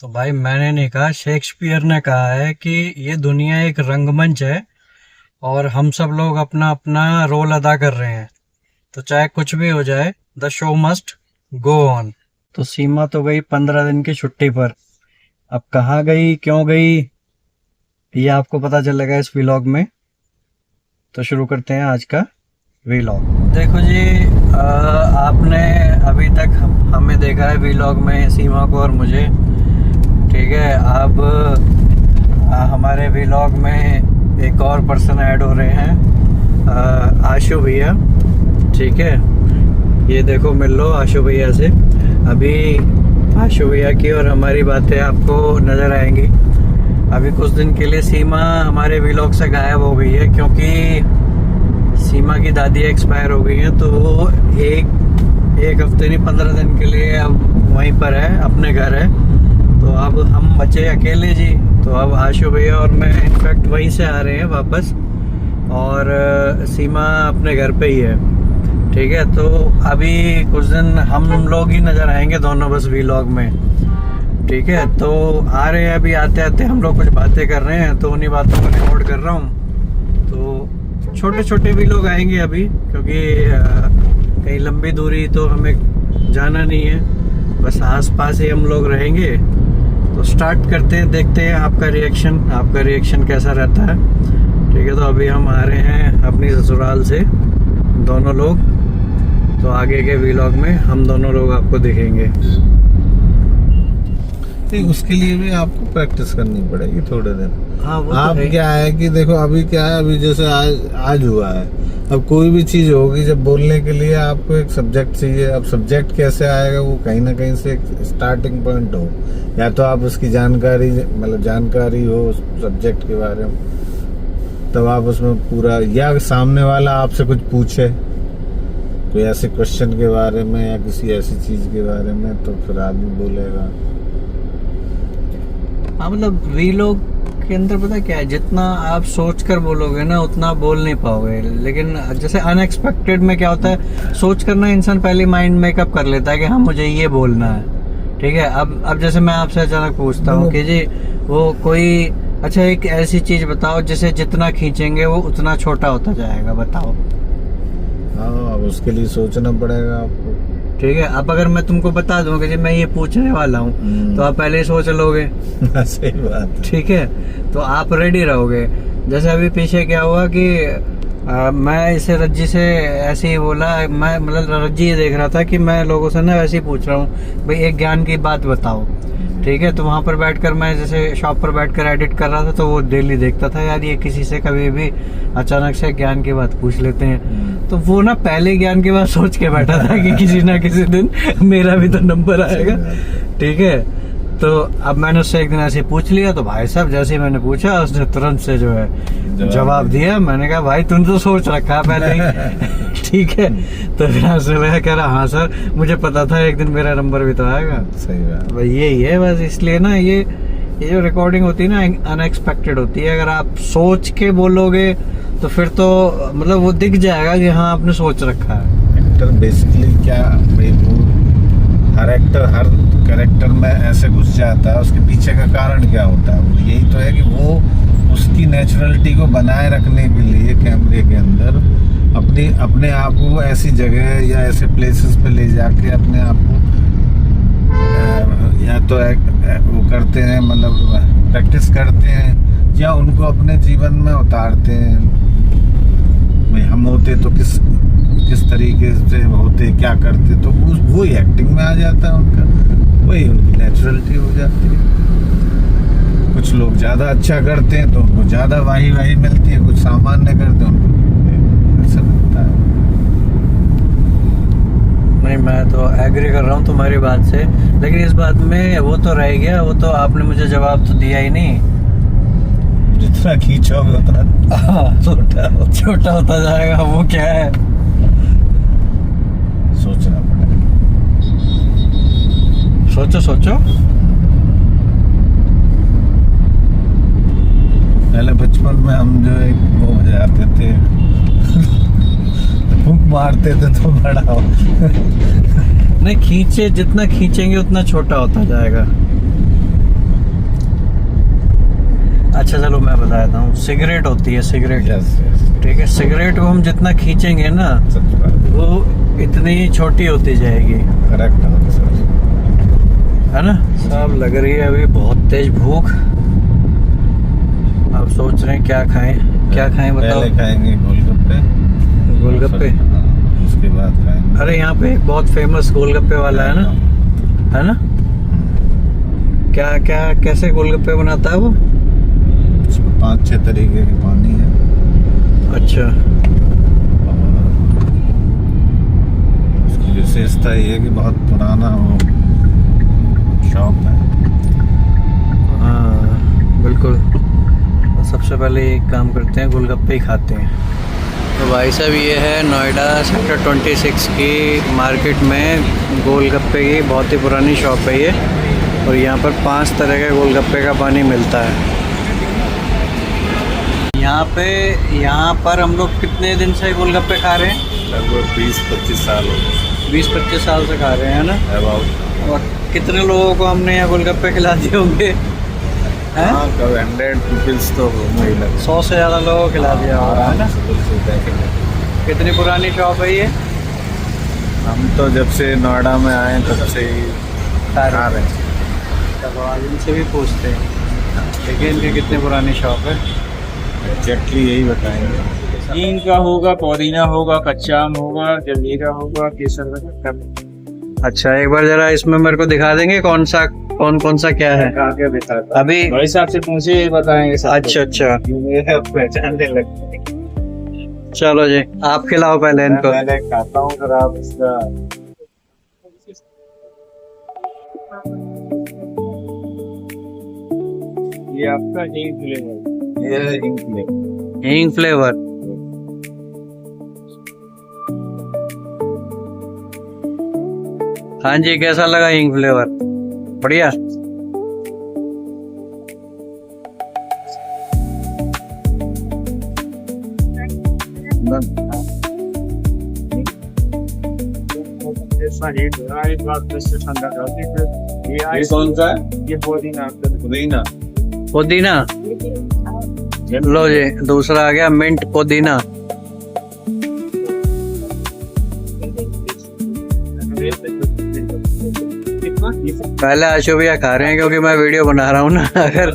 तो भाई मैंने नहीं कहा, शेक्सपियर ने कहा है कि ये दुनिया एक रंगमंच है और हम सब लोग अपना अपना रोल अदा कर रहे हैं। तो चाहे कुछ भी हो जाए, the show must go on. तो सीमा तो गई 15 दिन की छुट्टी पर। अब कहाँ गई, क्यों गई, ये आपको पता चलेगा इस व्लॉग में। तो शुरू करते हैं आज का व्लॉग। देखो जी, आपने अभी तक हमें देखा है व्लॉग में, सीमा को और मुझे। ठीक है, अब हमारे व्लॉग में एक और पर्सन ऐड हो रहे हैं, आशु भैया। ठीक है, ये देखो, मिल लो आशु भैया से। अभी आशु भैया की और हमारी बातें आपको नज़र आएंगी। अभी कुछ दिन के लिए सीमा हमारे व्लॉग से गायब हो गई है, क्योंकि सीमा की दादी एक्सपायर हो गई है। तो वो एक हफ्ते नहीं, 15 दिन के लिए अब वहीं पर है, अपने घर है। तो अब हम बचे अकेले जी। तो अब आशु भैया और मैं इनफैक्ट वहीं से आ रहे हैं वापस, और सीमा अपने घर पे ही है। ठीक है, तो अभी कुछ दिन हम लोग ही नज़र आएंगे दोनों बस व्लॉग में। ठीक है, तो आ रहे हैं। अभी आते आते हम लोग कुछ बातें कर रहे हैं, तो उन्हीं बातों को रिकॉर्ड कर रहा हूँ। तो छोटे छोटे भी लोग आएंगे अभी, क्योंकि कहीं लंबी दूरी तो हमें जाना नहीं है, बस आस पास ही हम लोग रहेंगे। तो स्टार्ट करते हैं, देखते हैं आपका रिएक्शन कैसा रहता है। ठीक है, तो अभी हम आ रहे हैं अपनी ससुराल से दोनों लोग। तो आगे के व्लॉग में हम दोनों लोग आपको दिखेंगे। ठीक, उसके लिए भी आपको प्रैक्टिस करनी पड़ेगी थोड़े दिन। हाँ, वो आप तो क्या है कि देखो, अभी क्या है, अभी जैसे आज हुआ है। अब कोई भी चीज होगी, जब बोलने के लिए आपको एक सब्जेक्ट चाहिए। अब सब्जेक्ट कैसे आएगा, वो कहीं ना कहीं से एक स्टार्टिंग पॉइंट हो, या तो आप उसकी जानकारी हो उस सब्जेक्ट के बारे में, तब आप उसमें पूरा, या सामने वाला आपसे कुछ पूछे कोई ऐसे क्वेश्चन के बारे में या किसी ऐसी चीज के बारे में, तो फिर आदमी बोलेगा। हाँ, मतलब व्लॉग के अंदर पता क्या है, जितना आप सोच कर बोलोगे ना उतना बोल नहीं पाओगे। लेकिन जैसे अनएक्सपेक्टेड में क्या होता है, सोच कर ना इंसान पहले माइंड मेकअप कर लेता है कि हाँ मुझे ये बोलना है। ठीक है, अब जैसे मैं आपसे अचानक पूछता हूँ कि जी वो कोई, अच्छा एक ऐसी चीज बताओ जिसे जितना खींचेंगे वो उतना छोटा होता जाएगा, बताओ। हाँ, अब उसके लिए सोचना पड़ेगा आपको। ठीक है, अब अगर मैं तुमको बता दूं कि जी मैं ये पूछने वाला हूँ, तो आप पहले ही सोच लोगे। सही बात है। ठीक है, तो आप रेडी रहोगे। जैसे अभी पीछे क्या हुआ कि मैं इसे रज्जी से ऐसे ही बोला, मैं मतलब रज्जी ये देख रहा था कि मैं लोगों से ना ऐसे ही पूछ रहा हूँ भाई एक ज्ञान की बात बताओ। ठीक है, तो वहाँ पर बैठकर मैं जैसे शॉप पर बैठकर एडिट कर रहा था, तो वो डेली देखता था यार ये किसी से कभी भी अचानक से ज्ञान की बात पूछ लेते हैं। तो वो ना पहले ज्ञान की बात सोच के बैठा था कि किसी ना किसी दिन मेरा भी तो नंबर आएगा। ठीक है, तो अब मैंने उससे एक दिन ऐसे पूछ लिया, तो भाई साहब जैसे ही मैंने पूछा उसने तुरंत से जो है जवाब दिया। मैंने कहा भाई तुम तो सोच रखा है पहले ही। ठीक है, तो फिर मैं कह रहा हाँ सर मुझे पता था एक दिन मेरा नंबर भी तो आएगा। सही बात, भाई यही है बस। इसलिए ना ये जो रिकॉर्डिंग होती है ना, अनएक्सपेक्टेड होती है। अगर आप सोच के बोलोगे तो फिर तो मतलब वो दिख जाएगा कि हाँ आपने सोच रखा है। एक्टर बेसिकली क्या भाई, वो हर एक्टर हर कैरेक्टर में ऐसे घुस जाता है, उसके पीछे का कारण क्या होता है? वो यही तो है कि वो उसकी नेचुरलिटी को बनाए रखने के लिए कैमरे के अंदर अपने आप को ऐसी जगह या ऐसे प्लेसेस पे ले जाके अपने आप को या तो वो करते हैं, मतलब प्रैक्टिस करते हैं, या उनको अपने जीवन में उतारते हैं। भाई हम होते तो किस तरीके से होते, क्या करते, तो वही एक्टिंग में आ जाता है उनका, वही उनकी नेचुरलिटी हो जाती है। कुछ लोग ज्यादा अच्छा करते हैं तो उनको ज्यादा वाही मिलती है, कुछ सामान्य करते हैं उनको ऐसा मिलता है। नहीं, मैं तो एग्री कर रहा हूँ तुम्हारी बात से, लेकिन इस बात में वो तो रह गया, वो तो आपने मुझे जवाब तो दिया ही नहीं। जितना खींचोगे उतना छोटा होता जाएगा, वो क्या है? सोचना पड़ेगा। सोचो। पहले बचपन में हम जो एक वो हो जाते थे, फूंक मारते थे तो बड़ा हो। नहीं, जितना खींचेंगे उतना छोटा होता जाएगा। अच्छा चलो मैं बताता हूँ, सिगरेट होती है सिगरेट, यस यस, ठीक है, सिगरेट को हम जितना खींचेंगे ना सच बात, वो इतनी छोटी होती जाएगी, करेक्ट है सर। है ना। साहब लग रही है अभी बहुत तेज भूख। अब सोच रहे हैं क्या खाएं, क्या खाएं बताओ। पहले खाएंगे गोलगप्पे, गोलगप्पे, हाँ, उसके बाद खाएंगे। अरे यहाँ पे एक बहुत फेमस गोलगप्पे वाला है ना, है ना। क्या क्या कैसे गोलगप्पे बनाता है वो? इसमें 5-6 तरीके के पानी है। अच्छा, और इसकी विशेषता ये है कि बहुत पुराना वो शॉप है। हाँ बिल्कुल। तो सबसे पहले एक काम करते हैं, गोलगप्पे ही खाते हैं। तो भाई साहब ये है नोएडा सेक्टर 26 की मार्केट में गोलगप्पे की बहुत ही पुरानी शॉप है ये, और यहाँ पर 5 तरह के गोलगप्पे का पानी मिलता है। यहाँ पर हम लोग कितने दिन से गोलगप्पे खा रहे हैं? लगभग 20-25 साल हो गए। 20-25 साल से खा रहे हैं, है ना। अबाउट। और कितने लोगों को हमने यहाँ गोलगप्पे खिला दिए होंगे? हैं? हाँ, कब 100 पीपल्स तो होंगे ही लगभग। 100 से ज़्यादा लोगों को खिला दिया होगा, है ना। देखेंगे। कितनी पुरानी शॉप है ये? हम तो जब से नोएडा में आए तब से ही खा रहे हैं। तब आज इनसे भी पूछते हैं, देखिए इनकी कितनी पुरानी शॉप है। एग्जैक्टली यही बताएंगे। नीम का होगा, पुदीना होगा, कच्चा आम होगा, जलजीरा होगा, केसर का खट्टा। अच्छा एक बार जरा इसमें मेरे को दिखा देंगे कौन कौन सा क्या है आगे बताता अभी? भाई साहब से पूछे बताएंगे सब अच्छा अच्छा, कुछ। पहचानने लगते चलो जी आप खिलाओ पहले इनको। मैं खाता हूँ फिर आप इसका ये आपका नीम फ्लेवर, ये है इंक में। हींग फ्लेवर। हाँ जी कैसा लगा हींग फ्लेवर? बढ़िया। ऐसा हीट हो रहा है, एक बार से ठंडा कर दी फिर ये कौन सा है? ये पुदीना आपका पुदीना। पुदीना लो जी, दूसरा आ गया मिंट पुदीना। पहले आशु भैया खा रहे हैं क्योंकि मैं वीडियो बना रहा हूँ ना। अगर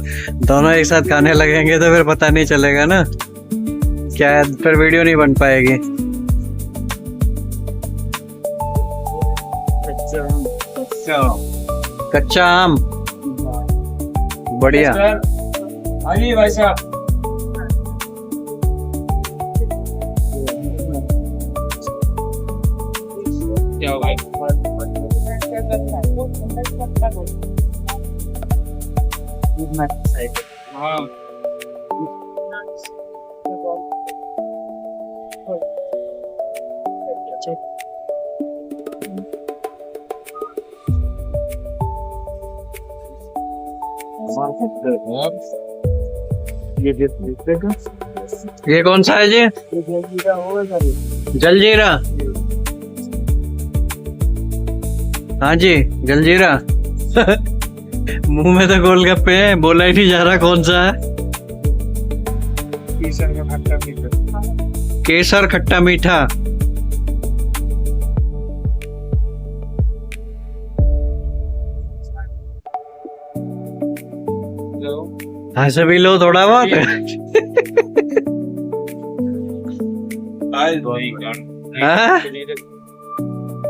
दोनों एक साथ खाने लगेंगे तो फिर पता नहीं चलेगा ना, क्या है, फिर वीडियो नहीं बन पाएगी। कच्चा आम, बढ़िया। आइए भाई साहब। क्या भाई? हाँ ये कौन सा है जी? जलजीरा। हाँ जी जलजीरा। मुंह में तो गोलगप्पे हैं, बोला ही नहीं जा रहा कौन सा है। केसर का खट्टा मीठा। केसर खट्टा मीठा। हाँ सभी लो थोड़ा बहुत। हाँ?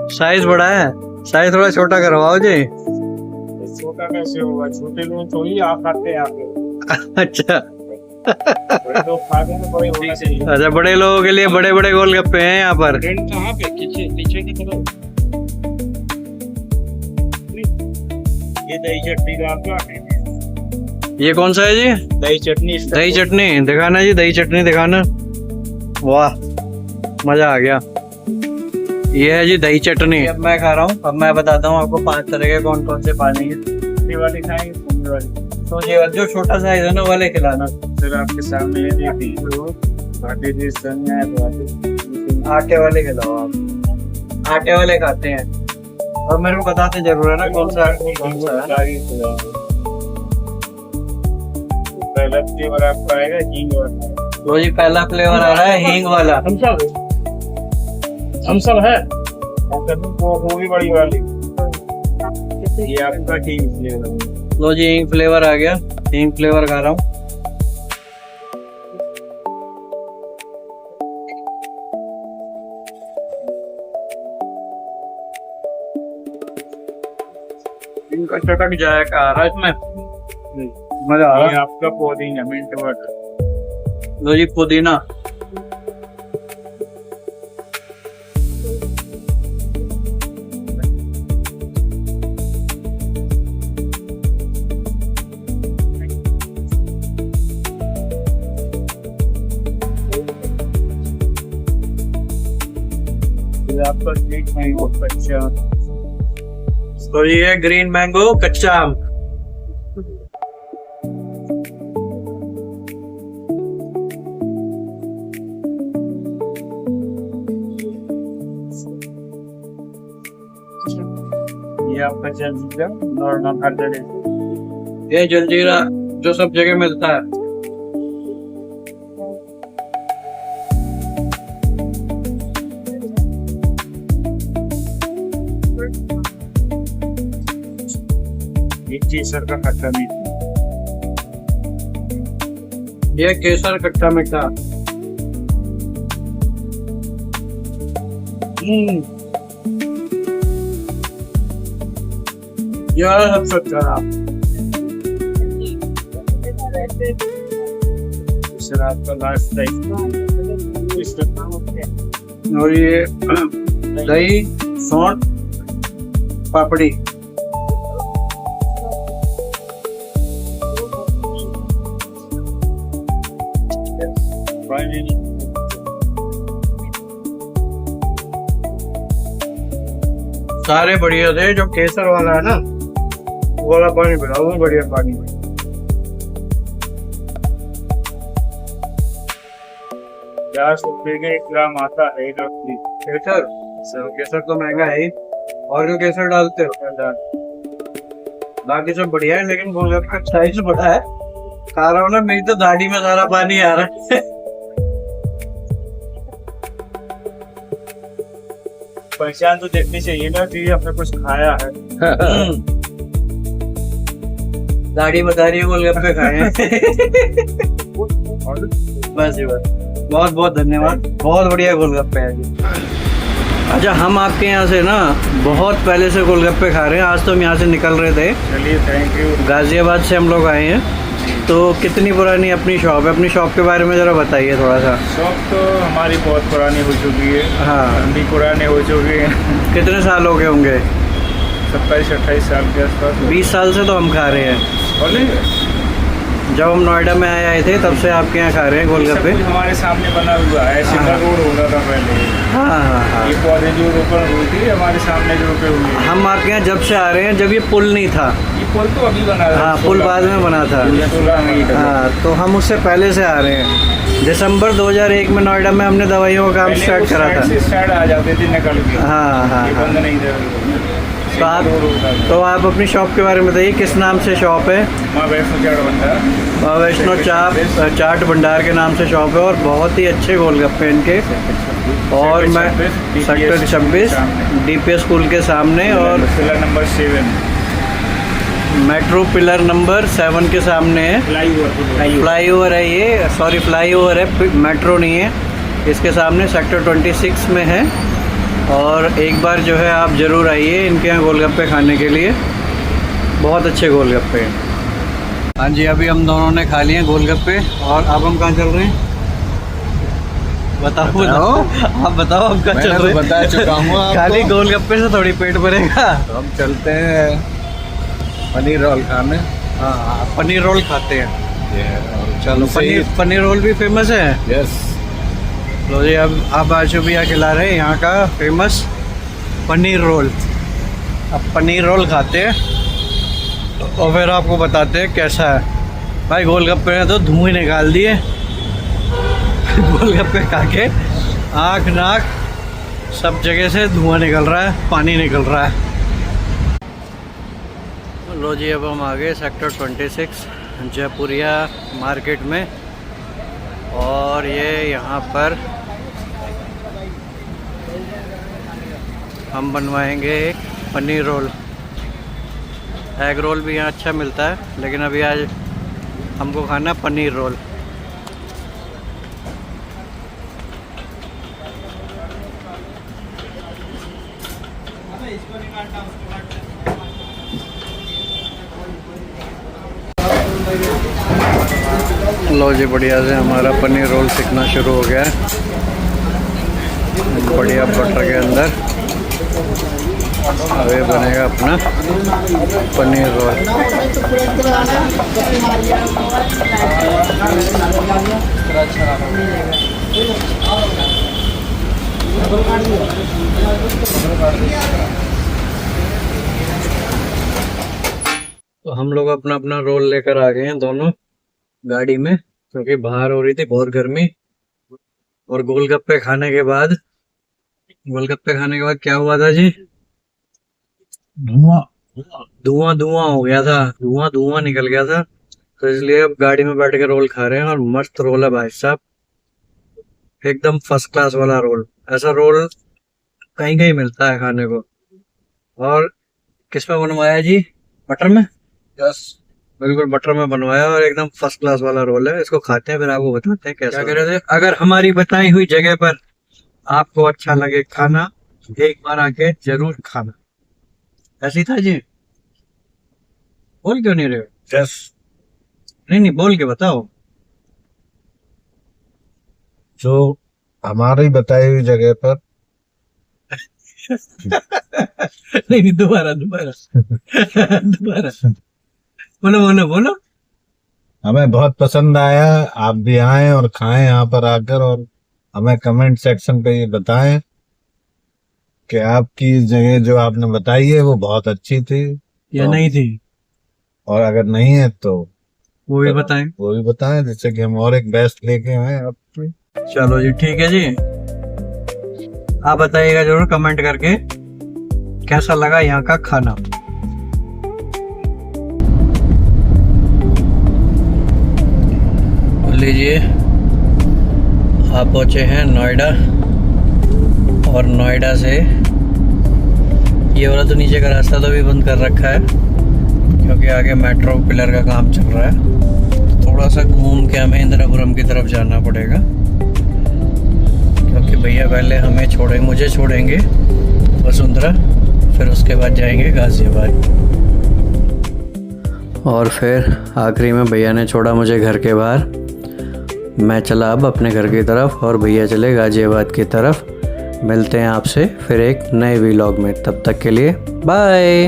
साइज बड़ा है, साइज थोड़ा छोटा करवाओ जी। छोटा कैसे होगा? छोटे लोग थोड़ी आप खाते हैं आप। अच्छा बड़े लोग खाते हैं तो बड़े होना चाहिए। अच्छा, बड़े लोगों के लिए बड़े बड़े गोलगप्पे हैं यहाँ पर। ट्रेंड कहाँ पे? पीछे की तरफ। ये दही चटनी का आपका। ये कौन सा है जी? दही चटनी। दही चटनी दिखाना जी, दही चटनी दिखाना। वाह मजा आ गया। ये है जी दही चटनी। अब मैं खा रहा हूँ, अब मैं बताता हूँ आपको 5 तरह के कौन कौन से पानी है। वाली खाएंगे तो ये जो छोटा साइज है ना वाले खिलाना। फिर आपके सामने है बाटी जी सन्या है। आटे वाले खिलाओ आप, आटे वाले खाते हैं। और मेरे को बताते जरूर है ना कौन सा है। पहला फ्लेवर आपका आएगा हींग वाला। लो जी, पहला फ्लेवर आ रहा है हींग वाला। हम सब है वो भी बड़ी वाली। ये आपका हींग फ्लेवर। लो जी, हींग फ्लेवर आ गया। हींग फ्लेवर खा रहा हूँ। इनका चटक जायका आ रहा है इसमें, मजा आ रहा ये है। आपका पुदीना मिंट वाटर। लो जी, पुदीना। ये आपका स्वीट मैंगो कच्चा। तो ये ग्रीन मैंगो कच्चा आम। ये आपका जलजीरा नॉर्मल हर जगह। ये जलजीरा जो सब जगह मिलता है। ये केसर का खट्टा मीठा। ये केसर खट्टा मीठा। यार सबसे खराब शराब का लास्ट टाइम। और ये दही, सौंठ, पापड़ी। सारे बढ़िया थे। जो केसर वाला है ना, वो वाला पानी पिलाओ, वो बढ़िया पानी। ₹50 का 1 ग्राम आता है रफली। केसर केसर तो महंगा है ही। और जो केसर डालते हो, बाकी सब बढ़िया है, लेकिन गोलगप्पे का साइज बड़ा है। खा रहा हूँ ना, मेरी तो दाढ़ी में सारा पानी आ रहा है। पहचान तो देखनी चाहिए ना कि आपने कुछ खाया है। दाढ़ी बता रही है गोलगप्पे खाए हैं। बस जी बस, बहुत बहुत धन्यवाद। बहुत बढ़िया गोलगप्पे हैं जी। अच्छा, हम आपके यहाँ से ना बहुत पहले से गोलगप्पे खा रहे हैं। आज तो हम यहाँ से निकल रहे थे। चलिए, थैंक यू। गाजियाबाद से हम लोग आए हैं। तो कितनी पुरानी अपनी शॉप है? अपनी शॉप के बारे में ज़रा बताइए थोड़ा सा। शॉप तो हमारी बहुत पुरानी हो चुकी है। हाँ। हम भी पुराने हो चुके हैं। कितने साल हो गए होंगे? 27-28 साल के आसपास। 20 साल से तो हम खा रहे हैं। बोले जब हम नोएडा में आए थे तब से आपके यहाँ खा रहे हैं गोलगप्पे। हमारे सामने बना हुआ है। सिंगल रोड होता था पहले। हाँ हाँ हाँ। ये पौधे जो रोपण हुई थी हमारे सामने जो रोपे हुए हैं। हम आपके यहाँ जब से आ रहे हैं, जब ये पुल नहीं था। ये पुल तो अभी बना है। हाँ, पुल बाद में बना था। 16 में ही था। हाँ, तो हम उससे पहले से आ रहे हैं। दिसंबर 2001 में नोएडा में हमने दवाइयों का काम पहले स्टार्ट उस करा साइड था। से स्टार्ट आ जाते थे निकल के। हाँ हाँ ये हाँ। बंद नहीं था। तो आप रोड होता था। तो आप अपनी शॉप के बारे में बताइए, किस नाम से शॉप है? माँ वैष्णो चाट भंडार। माँ वैष्णो चाट भंडार के नाम से शॉप है। और बहुत ही अच्छे गोलगप्पे इनके। और मैं सेक्टर 26 DPS स्कूल के सामने, और pillar number 7 metro pillar number 7 के सामने है। फ्लाईओवर है ये, सॉरी फ्लाईओवर है, मेट्रो नहीं है। इसके सामने सेक्टर 26 में है। और एक बार जो है आप ज़रूर आइए इनके यहाँ गोलगप्पे खाने के लिए। बहुत अच्छे गोलगप्पे हैं। हाँ जी, अभी हम दोनों ने खा लिए गोलगप्पे। और अब हम कहाँ चल रहे हैं? बताओ आप बताओ, अब कहाँ चल मैंने रहे तो हैं? बता चुका हूँ आपको। खाली गोलगप्पे से थोड़ी पेट भरेगा। तो हम चलते हैं पनीर रोल खाने। हाँ, पनीर रोल खाते हैं। चलो, उनसे पनीर रोल भी फेमस है। यस। लो जी, अब आशु भैया खिला रहे हैं यहाँ का फेमस पनीर रोल। अब पनीर रोल खाते हैं और फिर आपको बताते हैं कैसा है। भाई गोलगप्पे ने तो धुएं निकाल दिए। गोलगप्पे खा के आँख नाक सब जगह से धुआं निकल रहा है, पानी निकल रहा है। लो जी, अब हम आ गए सेक्टर 26 जयपुरिया मार्केट में। और ये यहाँ पर हम बनवाएंगे एक पनीर रोल। एग रोल भी यहाँ अच्छा मिलता है, लेकिन अभी आज हमको खाना पनीर रोल। लो जी, बढ़िया से हमारा पनीर रोल सीखना शुरू हो गया है। बढ़िया बटर के अंदर अब ये बनेगा अपना पनीर रोल। तो हम लोग अपना अपना रोल लेकर आ गए हैं दोनों गाड़ी में, क्योंकि बाहर हो रही थी बहुत गर्मी। और गोलगप्पे खाने के बाद क्या हुआ था जी? धुआं हो गया था, धुआं निकल गया था। तो इसलिए अब गाड़ी में बैठ के रोल खा रहे हैं। और मस्त रोल है भाई साहब, एकदम फर्स्ट क्लास वाला रोल। ऐसा रोल कहीं कहीं मिलता है खाने को। और किस में बनवाया जी? बटर में? यस, बिल्कुल बटर में बनवाया और एकदम फर्स्ट क्लास वाला रोल है। इसको खाते हैं, फिर आपको बताते हैं कैसा। क्या कह रहे थे? अगर हमारी बताई हुई जगह पर आपको अच्छा लगे खाना, एक बार आके जरूर खाना। ऐसी था जी? बोल क्यों नहीं रहे हो? यस, नहीं, बोल के बताओ। जो हमारी बताई हुई जगह पर नहीं, दोबारा बोलो। हमें बहुत पसंद आया। आप भी आए और खाएं यहाँ पर आकर, और हमें कमेंट सेक्शन पे ये बताएं कि आपकी जगह जो आपने बताई है वो बहुत अच्छी थी या नहीं थी, और अगर नहीं है तो वो भी बताएं। जिससे कि हम और एक बेस्ट लेके आए आप। चलो जी, ठीक है जी। आप बताइएगा जरूर कमेंट करके कैसा लगा यहाँ का खाना। लीजिए, आप पहुंचे हैं नोएडा। और नोएडा से ये वाला तो नीचे का रास्ता तो भी बंद कर रखा है, क्योंकि आगे मेट्रो पिलर का काम चल रहा है। तो थोड़ा सा घूम के हमें इंदिरापुरम की तरफ जाना पड़ेगा, क्योंकि भैया पहले मुझे छोड़ेंगे वसुंधरा, फिर उसके बाद जाएंगे गाजियाबाद। और फिर आखिरी में भैया ने छोड़ा मुझे घर के बाहर। मैं चला अब अपने घर की तरफ और भैया चले गाजियाबाद की तरफ। मिलते हैं आपसे फिर एक नए व्लॉग में, तब तक के लिए बाय।